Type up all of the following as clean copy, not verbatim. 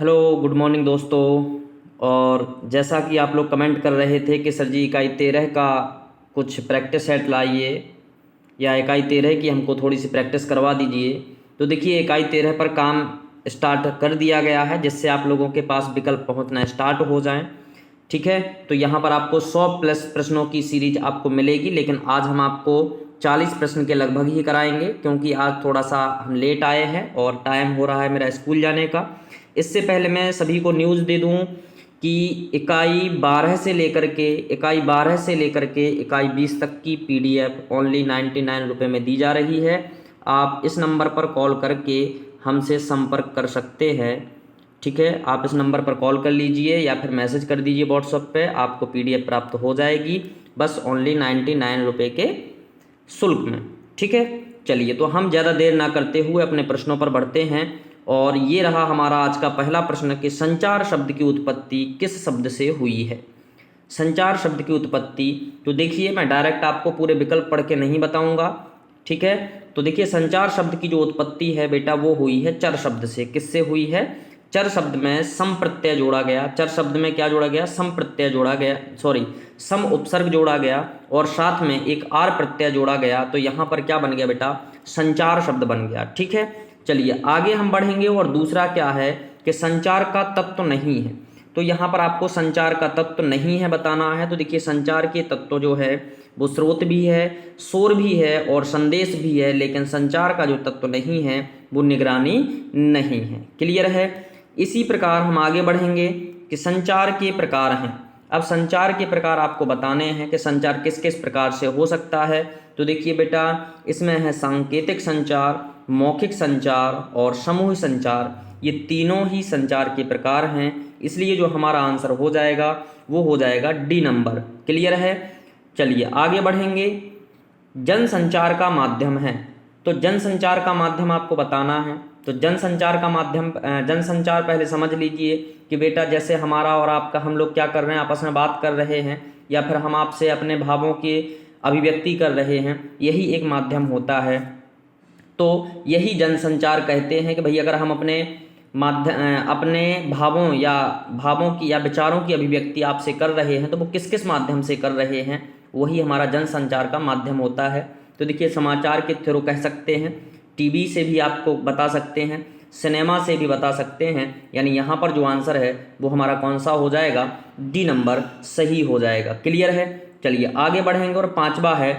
Hello good morning दोस्तों। और जैसा कि आप लोग कमेंट कर रहे थे कि सर जी इकाई 13 का कुछ प्रैक्टिस सेट लाइए या इकाई 13 की हमको थोड़ी सी प्रैक्टिस करवा दीजिए। तो देखिए इकाई 13 पर काम स्टार्ट कर दिया गया है जिससे आप लोगों के पास विकल्प पहुंचना स्टार्ट हो जाएं। ठीक है, तो यहाँ पर आपको 100 प्लस प्रश्नों की सीरीज आपको मिलेगी, लेकिन आज हम आपको 40 प्रश्न के लगभग ही कराएंगे क्योंकि आज थोड़ा सा हम लेट आए हैं और टाइम हो रहा है मेरा स्कूल जाने का। इससे पहले मैं सभी को न्यूज़ दे दूं कि इकाई 12 से लेकर के इकाई 20 तक की पीडीएफ ओनली 99 रुपये में दी जा रही है। आप इस नंबर पर कॉल करके हमसे संपर्क कर सकते हैं। ठीक है, आप इस नंबर पर कॉल कर लीजिए या फिर मैसेज कर दीजिए व्हाट्सएप पे, आपको पीडीएफ प्राप्त हो जाएगी बस ओनली 99 रुपये के शुल्क में। ठीक है, चलिए तो हम ज़्यादा देर ना करते हुए अपने प्रश्नों पर बढ़ते हैं। और ये रहा हमारा आज का पहला प्रश्न कि संचार शब्द की उत्पत्ति किस शब्द से हुई है। संचार शब्द की उत्पत्ति, तो देखिए मैं डायरेक्ट आपको पूरे विकल्प पढ़ के नहीं बताऊंगा। ठीक है, तो देखिए संचार शब्द की जो उत्पत्ति है बेटा वो हुई है चर शब्द से। किससे हुई है? चर शब्द में सम प्रत्यय जोड़ा गया। चर शब्द में क्या जोड़ा गया? सम प्रत्यय जोड़ा गया, सम उपसर्ग जोड़ा गया और साथ में एक आर प्रत्यय जोड़ा गया। तो यहाँ पर क्या बन गया बेटा? संचार शब्द बन गया। ठीक है, चलिए आगे हम बढ़ेंगे। और दूसरा क्या है कि संचार का तत्व नहीं है। तो यहाँ पर आपको संचार का तत्व नहीं है बताना है। तो देखिए संचार के तत्व जो है वो स्रोत भी है, शोर भी है और संदेश भी है, लेकिन संचार का जो तत्व नहीं है वो निगरानी नहीं है। क्लियर है? इसी प्रकार हम आगे बढ़ेंगे कि संचार के प्रकार हैं। अब संचार के प्रकार आपको बताने हैं कि संचार किस किस प्रकार से हो सकता है। तो देखिए बेटा इसमें है सांकेतिक संचार, मौखिक संचार और समूह संचार। ये तीनों ही संचार के प्रकार हैं, इसलिए जो हमारा आंसर हो जाएगा वो हो जाएगा डी नंबर। क्लियर है? चलिए आगे बढ़ेंगे। जनसंचार का माध्यम है। तो जनसंचार का माध्यम आपको बताना है। तो जनसंचार का माध्यम, जनसंचार पहले समझ लीजिए कि बेटा जैसे हमारा और आपका, हम लोग क्या कर रहे हैं, आपस में बात कर रहे हैं या फिर हम आपसे अपने भावों की अभिव्यक्ति कर रहे हैं, यही एक माध्यम होता है। तो यही जनसंचार कहते हैं कि भाई अगर हम अपने भावों की या विचारों की अभिव्यक्ति आपसे कर रहे हैं तो वो किस किस माध्यम से कर रहे हैं, वही हमारा जनसंचार का माध्यम होता है। तो देखिए समाचार के थ्रू कह सकते हैं, टीवी से भी आपको बता सकते हैं, सिनेमा से भी बता सकते हैं। यानी यहाँ पर जो आंसर है वो हमारा कौन सा हो जाएगा? डी नंबर सही हो जाएगा। क्लियर है? चलिए आगे बढ़ेंगे। और पांचवा है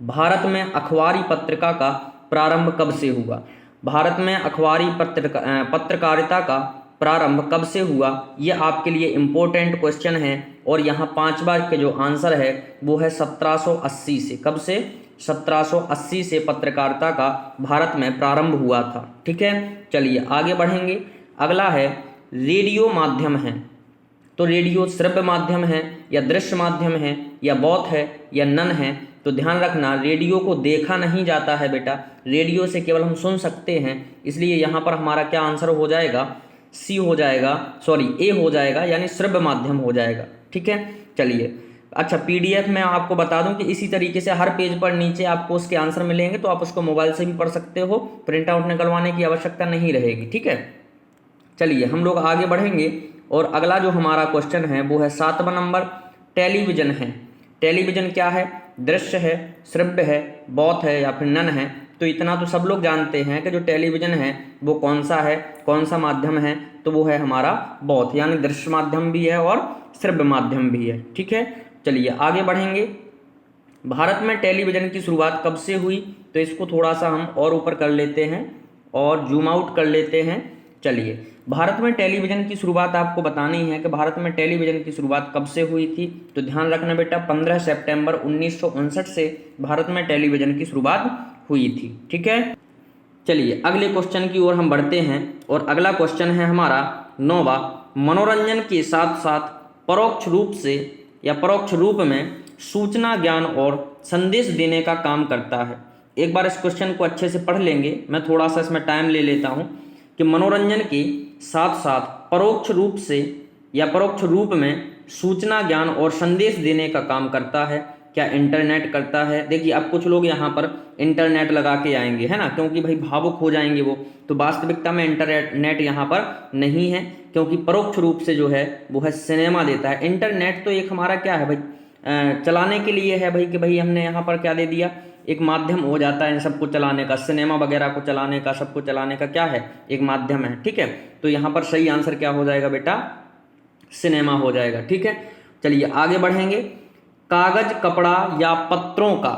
भारत में अखबारी पत्रिका का प्रारंभ कब से हुआ। भारत में अखबारी पत्रकारिता का प्रारंभ कब से हुआ, ये आपके लिए इम्पोर्टेंट क्वेश्चन है। और यहाँ पांचवा के जो आंसर है वो है 1780 से। कब से? 1780 से पत्रकारिता का भारत में प्रारंभ हुआ था। ठीक है, चलिए आगे बढ़ेंगे। अगला है रेडियो माध्यम है। तो रेडियो श्रव्य माध्यम है या दृश्य माध्यम है या बौद्ध है या नन है। तो ध्यान रखना रेडियो को देखा नहीं जाता है बेटा, रेडियो से केवल हम सुन सकते हैं, इसलिए यहाँ पर हमारा क्या आंसर हो जाएगा? सी हो जाएगा, ए हो जाएगा, यानी श्रव्य माध्यम हो जाएगा। ठीक है, चलिए अच्छा पीडीएफ में आपको बता दूं कि इसी तरीके से हर पेज पर नीचे आपको उसके आंसर मिलेंगे, तो आप उसको मोबाइल से भी पढ़ सकते हो, प्रिंट आउट निकलवाने की आवश्यकता नहीं रहेगी। ठीक है, चलिए हम लोग आगे बढ़ेंगे। और अगला जो हमारा क्वेश्चन है वो है 7वां नंबर, टेलीविजन है। टेलीविजन क्या है? दृश्य है, श्रव्य है, बौद्ध है या फिर नन है। तो इतना तो सब लोग जानते हैं कि जो टेलीविजन है वो कौन सा है, कौन सा माध्यम है, तो वो है हमारा बौद्ध, यानी दृश्य माध्यम भी है और श्रव्य माध्यम भी है। ठीक है, चलिए आगे बढ़ेंगे। भारत में टेलीविजन की शुरुआत कब से हुई, तो इसको थोड़ा सा हम और ऊपर कर लेते हैं और जूम आउट कर लेते हैं। चलिए भारत में टेलीविजन की शुरुआत आपको बतानी है कि भारत में टेलीविजन की शुरुआत कब से हुई थी। तो ध्यान रखना बेटा 15 सितंबर 1959 से भारत में टेलीविजन की शुरुआत हुई थी। ठीक है, चलिए अगले क्वेश्चन की ओर हम बढ़ते हैं। और अगला क्वेश्चन है हमारा 9वां, मनोरंजन के साथ साथ परोक्ष रूप से या परोक्ष रूप में सूचना, ज्ञान और संदेश देने का काम करता है। एक बार इस क्वेश्चन को अच्छे से पढ़ लेंगे, मैं थोड़ा सा इसमें टाइम ले लेता हूँ कि मनोरंजन के साथ साथ परोक्ष रूप से या परोक्ष रूप में सूचना, ज्ञान और संदेश देने का काम करता है। क्या इंटरनेट करता है? देखिए अब कुछ लोग यहाँ पर इंटरनेट लगा के आएंगे, है ना, क्योंकि भाई भावुक हो जाएंगे वो, तो वास्तविकता में इंटरनेट यहाँ पर नहीं है, क्योंकि परोक्ष रूप से जो है वो है सिनेमा देता है। इंटरनेट तो एक हमारा क्या है भाई, चलाने के लिए है भाई, कि भाई हमने यहाँ पर क्या दे दिया, एक माध्यम हो जाता है इन सबको चलाने का, सिनेमा वगैरह को चलाने का, सबको चलाने का क्या है, एक माध्यम है। ठीक है, तो यहाँ पर सही आंसर क्या हो जाएगा बेटा, सिनेमा हो जाएगा। ठीक है, चलिए आगे बढ़ेंगे। कागज कपड़ा या पत्रों का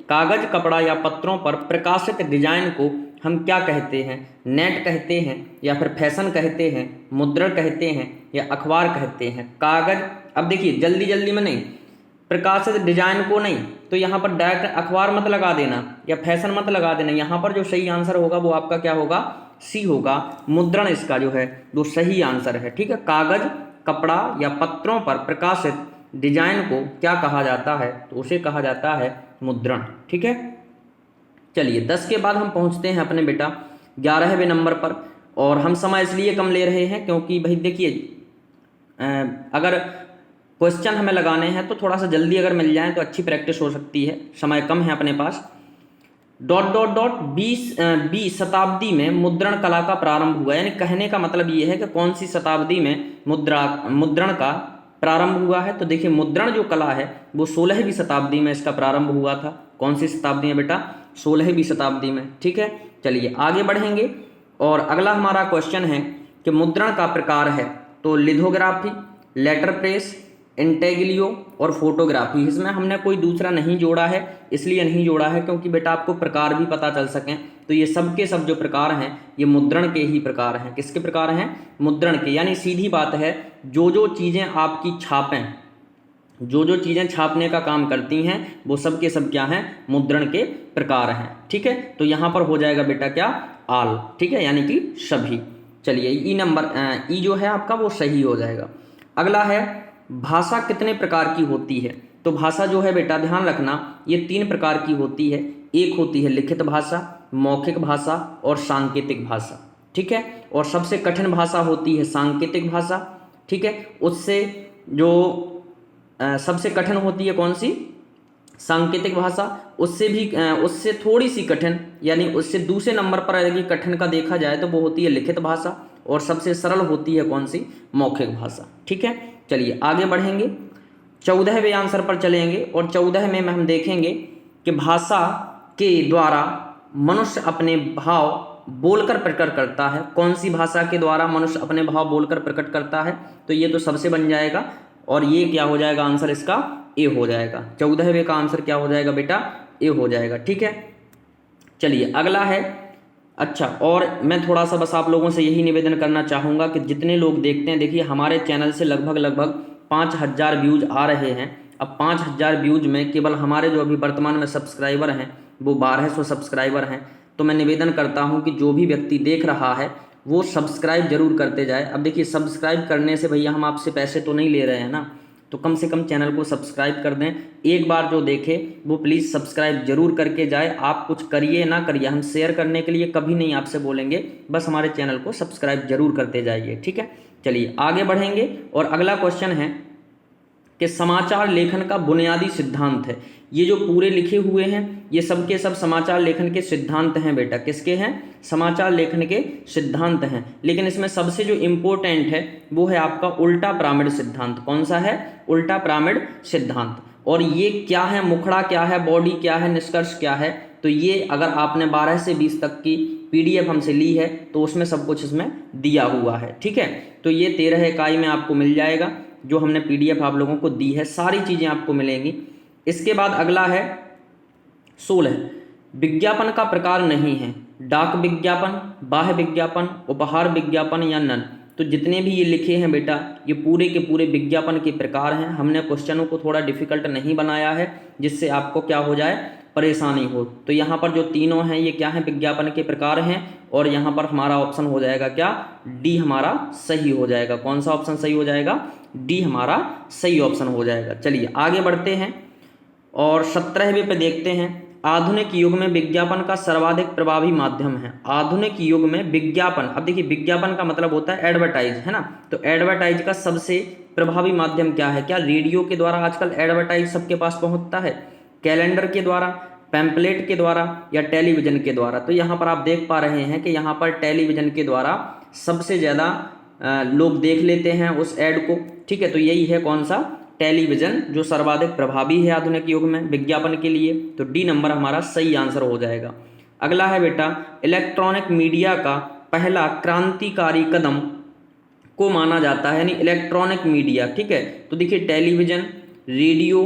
कागज कपड़ा या पत्रों पर प्रकाशित डिजाइन को हम क्या कहते हैं? नेट कहते हैं, या फिर फैशन कहते हैं, मुद्रण कहते हैं, या अखबार कहते हैं? कागज, अब देखिए जल्दी जल्दी में नहीं, प्रकाशित डिजाइन को नहीं, तो यहाँ पर डायरेक्ट अखबार मत लगा देना या फैशन मत लगा देना। यहाँ पर जो सही आंसर होगा वो आपका क्या होगा, सी होगा, मुद्रण इसका जो है वो सही आंसर है। ठीक है, कागज कपड़ा या पत्रों पर प्रकाशित डिजाइन को क्या कहा जाता है? तो उसे कहा जाता है मुद्रण। ठीक है, चलिए 10 के बाद हम पहुंचते हैं अपने बेटा 11वें नंबर पर, और हम समय इसलिए कम ले रहे हैं क्योंकि भाई देखिए अगर क्वेश्चन हमें लगाने हैं तो थोड़ा सा जल्दी अगर मिल जाए तो अच्छी प्रैक्टिस हो सकती है, समय कम है अपने पास। ... 20 शताब्दी में मुद्रण कला का प्रारंभ हुआ, यानी कहने का मतलब ये है कि कौन सी शताब्दी में मुद्रण का प्रारंभ हुआ है? तो देखिए मुद्रण जो कला है वो 16वीं शताब्दी में इसका प्रारंभ हुआ था। कौन सी शताब्दी में बेटा? 16वीं शताब्दी में। ठीक है, चलिए आगे बढ़ेंगे, और अगला हमारा क्वेश्चन है कि मुद्रण का प्रकार है तो लिथोग्राफी, लेटर प्रेस, इंटेग्लियो और फोटोग्राफी। इसमें हमने कोई दूसरा नहीं जोड़ा है, इसलिए नहीं जोड़ा है क्योंकि बेटा आपको प्रकार भी पता चल सकें। तो ये सब के सब जो प्रकार हैं ये मुद्रण के ही प्रकार हैं। किसके प्रकार हैं? मुद्रण के। यानी सीधी बात है, जो जो चीज़ें आपकी छापें, जो जो चीज़ें छापने का काम करती हैं वो सब के सब क्या हैं? मुद्रण के प्रकार हैं। ठीक है, तो यहाँ पर हो जाएगा बेटा क्या? आल। ठीक है, यानी कि सभी। चलिए ई जो है आपका वो सही हो जाएगा। अगला है भाषा कितने प्रकार की होती है? तो भाषा जो है बेटा ध्यान रखना ये 3 प्रकार की होती है। एक होती है लिखित भाषा, मौखिक भाषा और सांकेतिक भाषा। ठीक है, और सबसे कठिन भाषा होती है सांकेतिक भाषा। ठीक है, उससे जो सबसे कठिन होती है कौन सी? सांकेतिक भाषा। उससे थोड़ी सी कठिन, यानी उससे दूसरे नंबर पर यदि कठिन का देखा जाए तो वो होती है लिखित भाषा, और सबसे सरल होती है कौन सी? मौखिक भाषा। ठीक है, चलिए आगे बढ़ेंगे, 14वें आंसर पर चलेंगे, और 14 में हम देखेंगे कि भाषा के द्वारा मनुष्य अपने भाव बोलकर प्रकट करता है। कौन सी भाषा के द्वारा मनुष्य अपने भाव बोलकर प्रकट करता है? तो ये तो सबसे बन जाएगा, और ये क्या हो जाएगा आंसर इसका? ए हो जाएगा। 14वें का आंसर क्या हो जाएगा बेटा? ए हो जाएगा। ठीक है, चलिए अगला है। अच्छा, और मैं थोड़ा सा बस आप लोगों से यही निवेदन करना चाहूँगा कि जितने लोग देखते हैं, देखिए हमारे चैनल से लगभग 5000 व्यूज आ रहे हैं। अब 5000 व्यूज में केवल हमारे जो अभी वर्तमान में सब्सक्राइबर हैं वो 1200 सब्सक्राइबर हैं। तो मैं निवेदन करता हूं कि जो भी व्यक्ति देख रहा है वो सब्सक्राइब जरूर करते जाए। अब देखिए सब्सक्राइब करने से भैया हम आपसे पैसे तो नहीं ले रहे हैं ना, तो कम से कम चैनल को सब्सक्राइब कर दें। एक बार जो देखे वो प्लीज़ सब्सक्राइब जरूर करके जाए। आप कुछ करिए ना करिए, हम शेयर करने के लिए कभी नहीं आपसे बोलेंगे, बस हमारे चैनल को सब्सक्राइब जरूर करते जाइए। ठीक है, चलिए आगे बढ़ेंगे, और अगला क्वेश्चन है कि समाचार लेखन का बुनियादी सिद्धांत है। ये जो पूरे लिखे हुए हैं ये सब के सब समाचार लेखन के सिद्धांत हैं बेटा। किसके हैं? समाचार लेखन के सिद्धांत हैं। लेकिन इसमें सबसे जो इम्पोर्टेंट है वो है आपका उल्टा पिरामिड सिद्धांत। कौन सा है? उल्टा पिरामिड सिद्धांत। और ये क्या है? मुखड़ा क्या है? बॉडी क्या है? निष्कर्ष क्या है? तो ये अगर आपने 12 से 20 तक की PDF हमसे ली है तो उसमें सब कुछ इसमें दिया हुआ है। ठीक है, तो ये 13 इकाई में आपको मिल जाएगा, जो हमने PDF आप लोगों को दी है, सारी चीज़ें आपको मिलेंगी। इसके बाद अगला है 16, विज्ञापन का प्रकार नहीं है। डाक विज्ञापन, बाह्य विज्ञापन, उपहार विज्ञापन या नन। तो जितने भी ये लिखे हैं बेटा ये पूरे के पूरे विज्ञापन के प्रकार हैं। हमने क्वेश्चनों को थोड़ा डिफिकल्ट नहीं बनाया है जिससे आपको क्या हो जाए, परेशानी हो। तो यहाँ पर जो तीनों हैं ये क्या हैं? विज्ञापन के प्रकार हैं। और यहाँ पर हमारा ऑप्शन हो जाएगा क्या? डी हमारा सही हो जाएगा। कौन सा ऑप्शन सही हो जाएगा? डी हमारा सही ऑप्शन हो जाएगा। चलिए आगे बढ़ते हैं और 17वें पे देखते हैं, आधुनिक युग में विज्ञापन का सर्वाधिक प्रभावी माध्यम है। आधुनिक युग में विज्ञापन, अब देखिए विज्ञापन का मतलब होता है एडवर्टाइज, है ना। तो एडवर्टाइज का सबसे प्रभावी माध्यम क्या है? क्या रेडियो के द्वारा आजकल एडवर्टाइज सबके पास पहुंचता है, कैलेंडर के द्वारा, पैम्पलेट के द्वारा, या टेलीविजन के द्वारा? तो यहाँ पर आप देख पा रहे हैं कि यहाँ पर टेलीविजन के द्वारा सबसे ज़्यादा लोग देख लेते हैं उस ऐड को, ठीक है। तो यही है कौन सा? टेलीविजन, जो सर्वाधिक प्रभावी है आधुनिक युग में विज्ञापन के लिए। तो डी नंबर हमारा सही आंसर हो जाएगा। अगला है बेटा, इलेक्ट्रॉनिक मीडिया का पहला क्रांतिकारी कदम को माना जाता है, यानी इलेक्ट्रॉनिक मीडिया, ठीक है। तो देखिए टेलीविजन, रेडियो,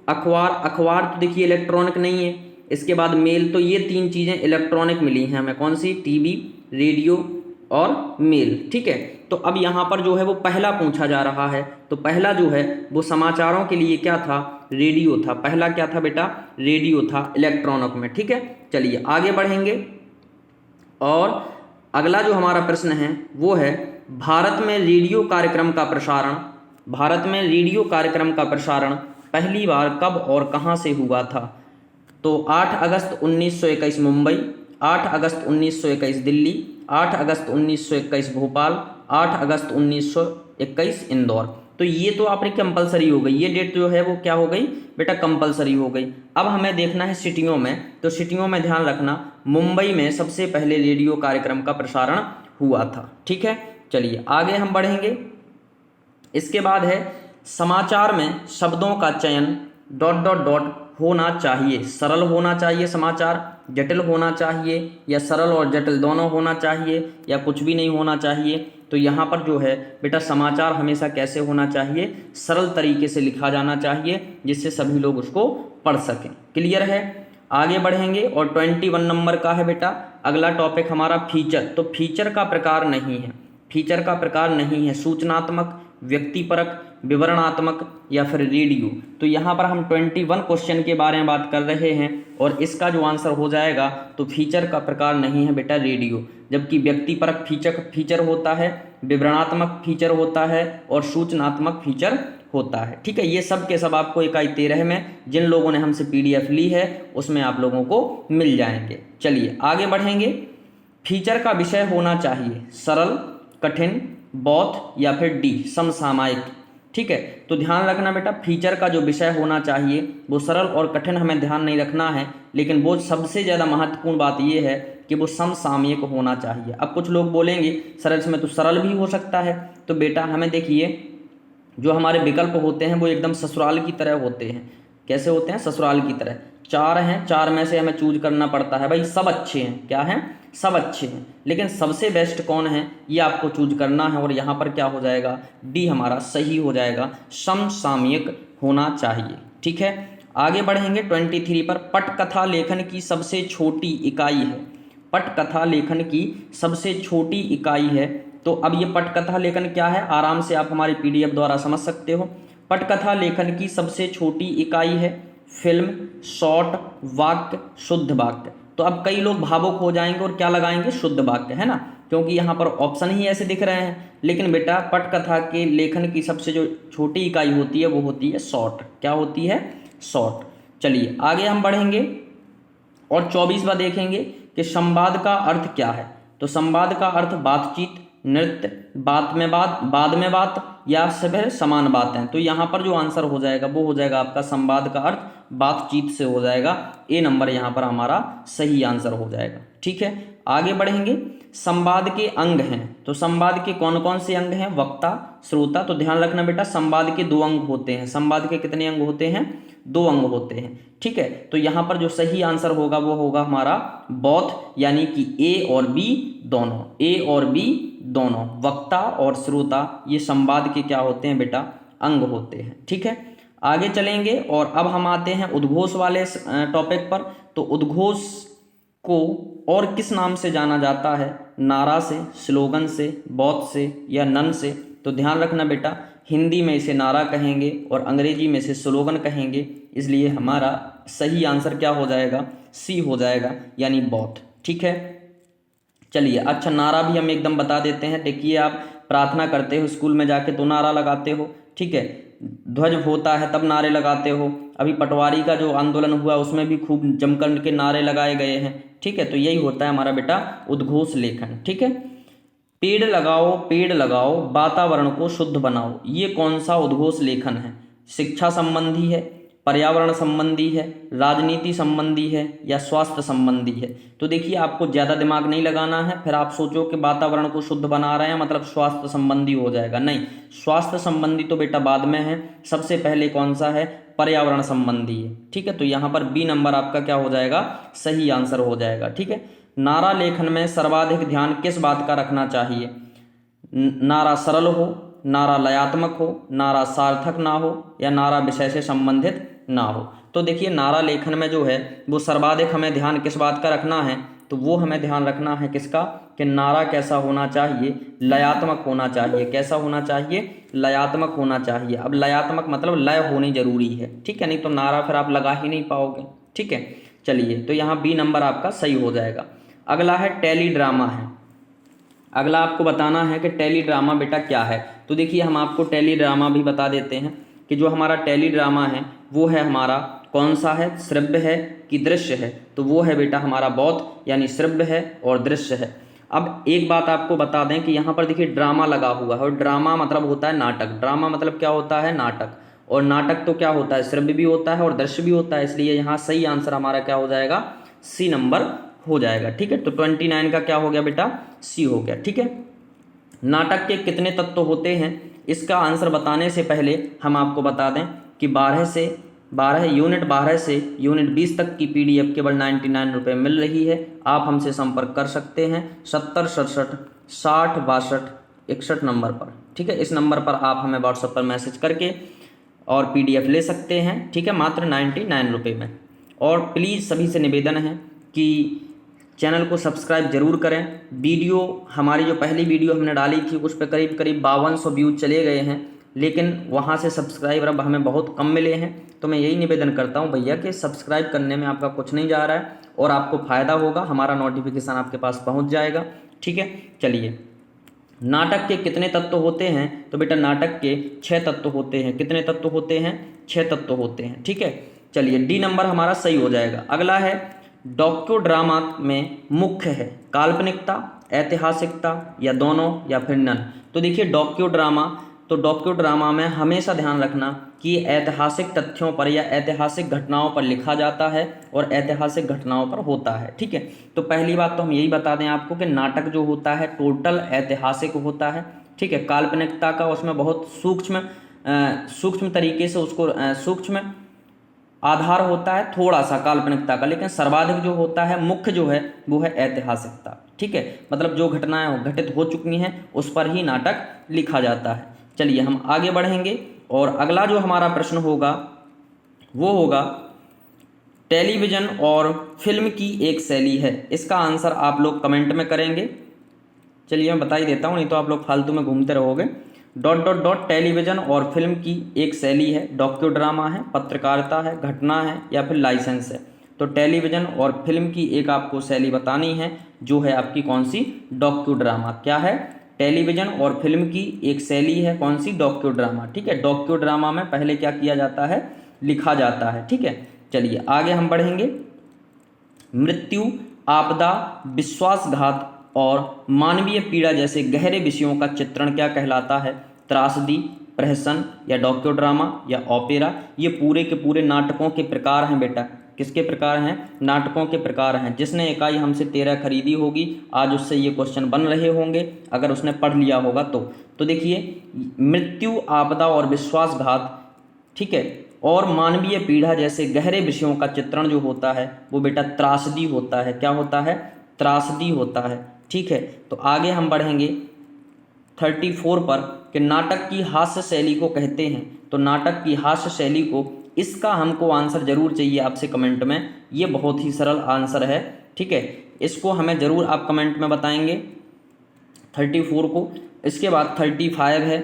अखबार, अखबार तो देखिए इलेक्ट्रॉनिक नहीं है, इसके बाद मेल, तो ये तीन चीज़ें इलेक्ट्रॉनिक मिली हैं हमें। कौन सी? टीवी, रेडियो और मेल, ठीक है। तो अब यहाँ पर जो है वो पहला पूछा जा रहा है, तो पहला जो है वो समाचारों के लिए क्या था? रेडियो था। पहला क्या था बेटा? रेडियो था इलेक्ट्रॉनिक में, ठीक है। चलिए आगे बढ़ेंगे, और अगला जो हमारा प्रश्न है वो है, भारत में रेडियो कार्यक्रम का प्रसारण, भारत में रेडियो कार्यक्रम का प्रसारण पहली बार कब और कहाँ से हुआ था? तो 8 अगस्त 1921 मुंबई, 8 अगस्त 1921 दिल्ली, 8 अगस्त 1921 भोपाल, 8 अगस्त 1921 इंदौर। तो ये तो आपने कंपलसरी हो गई, ये डेट जो है वो क्या हो गई बेटा? कंपलसरी हो गई। अब हमें देखना है सिटियों में, तो सिटियों में ध्यान रखना, मुंबई में सबसे पहले रेडियो कार्यक्रम का प्रसारण हुआ था, ठीक है। चलिए आगे हम बढ़ेंगे। इसके बाद है, समाचार में शब्दों का चयन ... होना चाहिए। सरल होना चाहिए समाचार, जटिल होना चाहिए, या सरल और जटिल दोनों होना चाहिए, या कुछ भी नहीं होना चाहिए? तो यहाँ पर जो है बेटा समाचार हमेशा कैसे होना चाहिए? सरल तरीके से लिखा जाना चाहिए, जिससे सभी लोग उसको पढ़ सकें। क्लियर है? आगे बढ़ेंगे, और 21 नंबर का है बेटा अगला टॉपिक हमारा फीचर। तो फीचर का प्रकार नहीं है, फीचर का प्रकार नहीं है सूचनात्मक, व्यक्तिपरक, विवरणात्मक, या फिर रेडियो। तो यहाँ पर हम 21 क्वेश्चन के बारे में बात कर रहे हैं, और इसका जो आंसर हो जाएगा, तो फीचर का प्रकार नहीं है बेटा रेडियो, जबकि व्यक्तिपरक फीचर होता है, विवरणात्मक फीचर होता है, और सूचनात्मक फीचर होता है, ठीक है। ये सब के सब आपको इकाई 13 में, जिन लोगों ने हमसे PDF ली है उसमें आप लोगों को मिल जाएंगे। चलिए आगे बढ़ेंगे। फीचर का विषय होना चाहिए सरल, कठिन, बौद्ध, या फिर डी समसामयिक, ठीक है। तो ध्यान रखना बेटा, फीचर का जो विषय होना चाहिए वो सरल और कठिन हमें ध्यान नहीं रखना है, लेकिन वो सबसे ज़्यादा महत्वपूर्ण बात ये है कि वो समसामयिक होना चाहिए। अब कुछ लोग बोलेंगे सर इसमें तो सरल भी हो सकता है, तो बेटा हमें देखिए जो हमारे विकल्प होते हैं वो एकदम ससुराल की तरह होते हैं। कैसे होते हैं? ससुराल की तरह। 4 हैं, 4 में से हमें चूज करना पड़ता है भाई, सब अच्छे हैं। क्या हैं? सब अच्छे हैं, लेकिन सबसे बेस्ट कौन है ये आपको चूज करना है, और यहाँ पर क्या हो जाएगा? डी हमारा सही हो जाएगा, समसामयिक होना चाहिए, ठीक है। आगे बढ़ेंगे 23 पर, पटकथा लेखन की सबसे छोटी इकाई है। पटकथा लेखन की सबसे छोटी इकाई है, तो अब ये पटकथा लेखन क्या है आराम से आप हमारी PDF द्वारा समझ सकते हो। पटकथा लेखन की सबसे छोटी इकाई है फिल्म, शॉर्ट, वाक्य, शुद्ध वाक्य। तो अब कई लोग भावुक हो जाएंगे और क्या लगाएंगे? शुद्ध वाक्य, है ना, क्योंकि यहाँ पर ऑप्शन ही ऐसे दिख रहे हैं। लेकिन बेटा पटकथा के लेखन की सबसे जो छोटी इकाई होती है वो होती है शॉर्ट। क्या होती है? शॉर्ट। चलिए आगे हम बढ़ेंगे, और 24वां देखेंगे कि संवाद का अर्थ क्या है। तो संवाद का अर्थ बातचीत, नृत्य, बात में बात, बाद में बात, या सब समान बातें। तो यहाँ पर जो आंसर हो जाएगा वो हो जाएगा आपका संवाद का अर्थ बातचीत से हो जाएगा। ए नंबर यहाँ पर हमारा सही आंसर हो जाएगा, ठीक है। आगे बढ़ेंगे, संवाद के अंग हैं। तो संवाद के कौन कौन से अंग हैं? वक्ता, श्रोता। तो ध्यान रखना बेटा संवाद के 2 अंग होते हैं। संवाद के कितने अंग होते हैं? 2 अंग होते हैं, ठीक है। तो यहाँ पर जो सही आंसर होगा वो होगा हमारा बोथ, यानी कि A और B दोनों, A और B दोनों, वक्ता और श्रोता ये संवाद के क्या होते हैं बेटा? अंग होते हैं, ठीक है। आगे चलेंगे, और अब हम आते हैं उद्घोष वाले टॉपिक पर। तो उद्घोष को और किस नाम से जाना जाता है? नारा से, स्लोगन से, बौद्ध से, या नन से? तो ध्यान रखना बेटा हिंदी में इसे नारा कहेंगे और अंग्रेजी में इसे स्लोगन कहेंगे, इसलिए हमारा सही आंसर क्या हो जाएगा? सी हो जाएगा, यानी बौद्ध, ठीक है। चलिए अच्छा, नारा भी हम एकदम बता देते हैं। देखिए आप प्रार्थना करते हो स्कूल में जाके तो नारा लगाते हो, ठीक है, ध्वज होता है तब नारे लगाते हो। अभी पटवारी का जो आंदोलन हुआ उसमें भी खूब जमकर के नारे लगाए गए हैं, ठीक है। तो यही होता है हमारा बेटा उद्घोष लेखन, ठीक है। पेड़ लगाओ वातावरण को शुद्ध बनाओ, ये कौन सा उद्घोष लेखन है? शिक्षा संबंधी है, पर्यावरण संबंधी है, राजनीति संबंधी है या स्वास्थ्य संबंधी है? तो देखिए आपको ज़्यादा दिमाग नहीं लगाना है, फिर आप सोचो कि वातावरण को शुद्ध बना रहे हैं मतलब स्वास्थ्य संबंधी हो जाएगा, नहीं, स्वास्थ्य संबंधी तो बेटा बाद में है, सबसे पहले कौन सा है? पर्यावरण संबंधी है, ठीक है। तो यहाँ पर बी नंबर आपका क्या हो जाएगा? सही आंसर हो जाएगा, ठीक है। नारा लेखन में सर्वाधिक ध्यान किस बात का रखना चाहिए? नारा सरल हो, नारा लयात्मक हो, नारा सार्थक ना हो या नारा विषय से संबंधित ना हो? तो देखिए नारा लेखन में जो है वो सर्वाधिक हमें ध्यान किस बात का रखना है? तो वो हमें ध्यान रखना है किसका? कि नारा कैसा होना चाहिए? लयात्मक होना चाहिए। कैसा होना चाहिए? लयात्मक होना चाहिए। अब लयात्मक मतलब लय होनी जरूरी है, ठीक है, नहीं तो नारा फिर आप लगा ही नहीं पाओगे, ठीक है। चलिए तो यहाँ बी नंबर आपका सही हो जाएगा। अगला है टेली ड्रामा है। अगला आपको बताना है कि टेली ड्रामा बेटा क्या है। तो देखिए हम आपको टेली ड्रामा भी बता देते हैं कि जो हमारा टेली ड्रामा है वो है हमारा कौन सा है? श्रव्य है कि दृश्य है? तो वो है बेटा हमारा बोथ, यानी श्रव्य है और दृश्य है। अब एक बात आपको बता दें कि यहाँ पर देखिए ड्रामा लगा हुआ है और ड्रामा मतलब होता है नाटक। ड्रामा मतलब क्या होता है? नाटक। और नाटक तो क्या होता है? श्रव्य भी होता है और दृश्य भी होता है, इसलिए यहाँ सही आंसर हमारा क्या हो जाएगा? सी नंबर हो जाएगा, ठीक है। तो 29 का क्या हो गया बेटा? सी हो गया, ठीक है। नाटक के कितने तत्व होते हैं? इसका आंसर बताने से पहले हम आपको बता दें कि 12 से यूनिट 20 तक की PDF केवल 99 रुपये मिल रही है। आप हमसे संपर्क कर सकते हैं 70 67 60 62 61 नंबर पर, ठीक है। इस नंबर पर आप हमें व्हाट्सएप पर मैसेज करके और PDF ले सकते हैं, ठीक है, मात्र 99 रुपये में। और प्लीज़ सभी से निवेदन है कि चैनल को सब्सक्राइब जरूर करें। वीडियो हमारी जो पहली वीडियो हमने डाली थी उस पर करीब 5200 व्यूज चले गए हैं, लेकिन वहाँ से सब्सक्राइबर अब हमें बहुत कम मिले हैं। तो मैं यही निवेदन करता हूँ भैया कि सब्सक्राइब करने में आपका कुछ नहीं जा रहा है और आपको फ़ायदा होगा, हमारा नोटिफिकेशन आपके पास पहुँच जाएगा, ठीक है। चलिए, नाटक के कितने तत्व होते हैं? तो बेटा नाटक के 6 तत्व होते हैं। कितने तत्व होते हैं? 6 तत्व होते हैं, ठीक है। चलिए डी नंबर हमारा सही हो जाएगा। अगला है डॉक्यू ड्रामा में मुख्य है काल्पनिकता, ऐतिहासिकता या दोनों या फिर नन? तो देखिए डॉक्यू ड्रामा में हमेशा ध्यान रखना कि ऐतिहासिक तथ्यों पर या ऐतिहासिक घटनाओं पर लिखा जाता है और ऐतिहासिक घटनाओं पर होता है, ठीक है। तो पहली बात तो हम यही बता दें आपको कि नाटक जो होता है टोटल ऐतिहासिक होता है, ठीक है। काल्पनिकता का उसमें बहुत सूक्ष्म तरीके से उसको सूक्ष्म आधार होता है थोड़ा सा काल्पनिकता का, लेकिन सर्वाधिक जो होता है मुख्य जो है वो है ऐतिहासिकता, ठीक है। मतलब जो घटनाएं घटित हो चुकी हैं उस पर ही नाटक लिखा जाता है। चलिए हम आगे बढ़ेंगे और अगला जो हमारा प्रश्न होगा वो होगा टेलीविज़न और फिल्म की एक शैली है। इसका आंसर आप लोग कमेंट में करेंगे। चलिए मैं बता ही देता हूँ, नहीं तो आप लोग फालतू में घूमते रहोगे। ... टेलीविज़न और फिल्म की एक शैली है, डॉक्यू ड्रामा है, पत्रकारिता है, घटना है या फिर लाइसेंस है? तो टेलीविज़न और फिल्म की एक आपको शैली बतानी है जो है आपकी कौन सी? Docu drama. क्या है? टेलीविज़न और फिल्म की एक शैली है कौन सी? डॉक्यू ड्रामा, ठीक है। डॉक्यू ड्रामा में पहले क्या किया जाता है? लिखा जाता है, ठीक है। चलिए आगे हम बढ़ेंगे। मृत्यु, आपदा, विश्वासघात और मानवीय पीड़ा जैसे गहरे विषयों का चित्रण क्या कहलाता है? त्रासदी, प्रहसन या डॉक्यू ड्रामा या ओपेरा? ये पूरे के पूरे नाटकों के प्रकार हैं बेटा। किसके प्रकार हैं? नाटकों के प्रकार हैं। जिसने इकाई हमसे 13 खरीदी होगी आज उससे ये क्वेश्चन बन रहे होंगे अगर उसने पढ़ लिया होगा तो देखिए मृत्यु, आपदा और विश्वासघात, ठीक है, और मानवीय पीड़ा जैसे गहरे विषयों का चित्रण जो होता है वो बेटा त्रासदी होता है। क्या होता है? त्रासदी होता है, ठीक है। तो आगे हम बढ़ेंगे 34 पर कि नाटक की हास्य शैली को कहते हैं। तो नाटक की हास्य शैली को, इसका हमको आंसर जरूर चाहिए आपसे कमेंट में। ये बहुत ही सरल आंसर है, ठीक है। इसको हमें जरूर आप कमेंट में बताएंगे 34 को। इसके बाद 35 है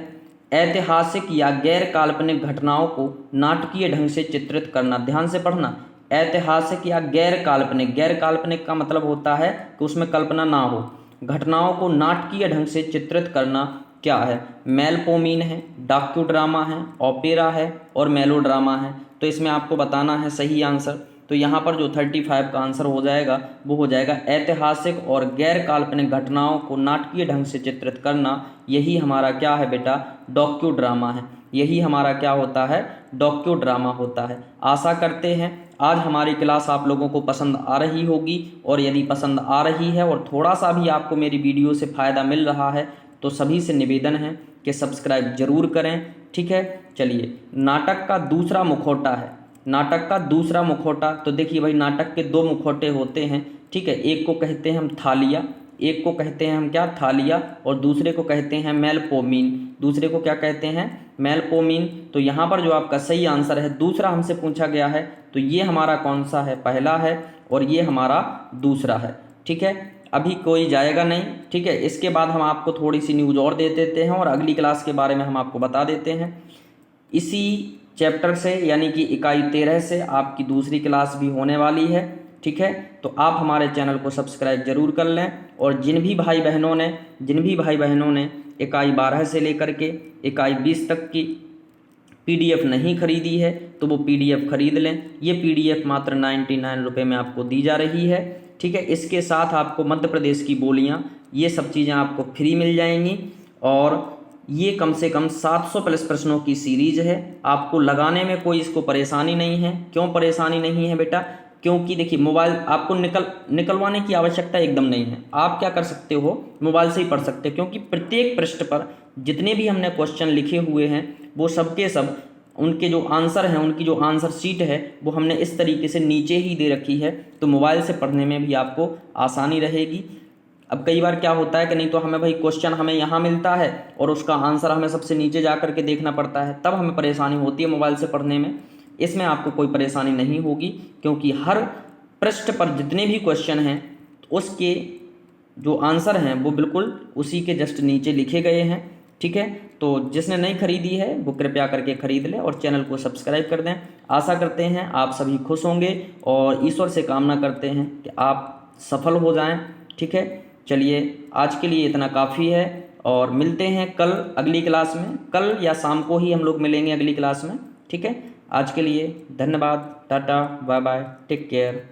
ऐतिहासिक या गैर काल्पनिक घटनाओं को नाटकीय ढंग से चित्रित करना। ध्यान से पढ़ना, ऐतिहासिक या गैर काल्पनिक। गैर काल्पनिक का मतलब होता है कि उसमें कल्पना ना हो। घटनाओं को नाटकीय ढंग से चित्रित करना क्या है, मेलपोमीन है, डाक्यू ड्रामा है, ओपेरा है और मेलोड्रामा है। तो इसमें आपको बताना है सही आंसर। तो यहाँ पर जो 35 का आंसर हो जाएगा वो हो जाएगा ऐतिहासिक और गैर काल्पनिक घटनाओं को नाटकीय ढंग से चित्रित करना। यही हमारा क्या है बेटा, डॉक्यू ड्रामा है। यही हमारा क्या होता है, डॉक्यू ड्रामा होता है। आशा करते हैं आज हमारी क्लास आप लोगों को पसंद आ रही होगी, और यदि पसंद आ रही है और थोड़ा सा भी आपको मेरी वीडियो से फ़ायदा मिल रहा है तो सभी से निवेदन है कि सब्सक्राइब जरूर करें। ठीक है, चलिए नाटक का दूसरा मुखौटा है। नाटक का दूसरा मुखौटा, तो देखिए भाई नाटक के दो मुखौटे होते हैं। ठीक है, एक को कहते हैं हम थालिया, एक को कहते हैं हम क्या, थालिया, और दूसरे को कहते हैं मेलपोमीन। दूसरे को क्या कहते हैं, मेलपोमीन। तो यहाँ पर जो आपका सही आंसर है दूसरा हमसे पूछा गया है, तो ये हमारा कौन सा है, पहला है, और ये हमारा दूसरा है। ठीक है, अभी कोई जाएगा नहीं। ठीक है, इसके बाद हम आपको थोड़ी सी न्यूज़ और दे देते हैं और अगली क्लास के बारे में हम आपको बता देते हैं। इसी चैप्टर से यानी कि इकाई 13 से आपकी दूसरी क्लास भी होने वाली है। ठीक है, तो आप हमारे चैनल को सब्सक्राइब जरूर कर लें, और जिन भी भाई बहनों ने इकाई 12 से लेकर के इकाई 20 तक की PDF नहीं खरीदी है तो वो PDF खरीद लें। ये PDF मात्र 99 रुपये में आपको दी जा रही है। ठीक है, इसके साथ आपको मध्य प्रदेश की बोलियाँ, ये सब चीज़ें आपको फ्री मिल जाएंगी, और ये कम से कम 700 प्लस प्रश्नों की सीरीज है। आपको लगाने में कोई इसको परेशानी नहीं है। क्यों परेशानी नहीं है बेटा, क्योंकि देखिए मोबाइल आपको निकलवाने की आवश्यकता एकदम नहीं है। आप क्या कर सकते हो, मोबाइल से ही पढ़ सकते हो, क्योंकि प्रत्येक पृष्ठ पर जितने भी हमने क्वेश्चन लिखे हुए हैं वो सबके सब उनके जो आंसर हैं, उनकी जो आंसर शीट है वो हमने इस तरीके से नीचे ही दे रखी है, तो मोबाइल से पढ़ने में भी आपको आसानी रहेगी। अब कई बार क्या होता है कि नहीं तो हमें भाई क्वेश्चन हमें यहाँ मिलता है और उसका आंसर हमें सबसे नीचे जा कर के देखना पड़ता है, तब हमें परेशानी होती है मोबाइल से पढ़ने में। इसमें आपको कोई परेशानी नहीं होगी, क्योंकि हर पृष्ठ पर जितने भी क्वेश्चन हैं उसके जो आंसर हैं वो बिल्कुल उसी के जस्ट नीचे लिखे गए हैं। ठीक है, तो जिसने नहीं खरीदी है वो कृपया करके खरीद लें और चैनल को सब्सक्राइब कर दें। आशा करते हैं आप सभी खुश होंगे, और ईश्वर से कामना करते हैं कि आप सफल हो जाएं। ठीक है, चलिए आज के लिए इतना काफ़ी है, और मिलते हैं कल अगली क्लास में। कल या शाम को ही हम लोग मिलेंगे अगली क्लास में। ठीक है, आज के लिए धन्यवाद, tata, bye bye, take care.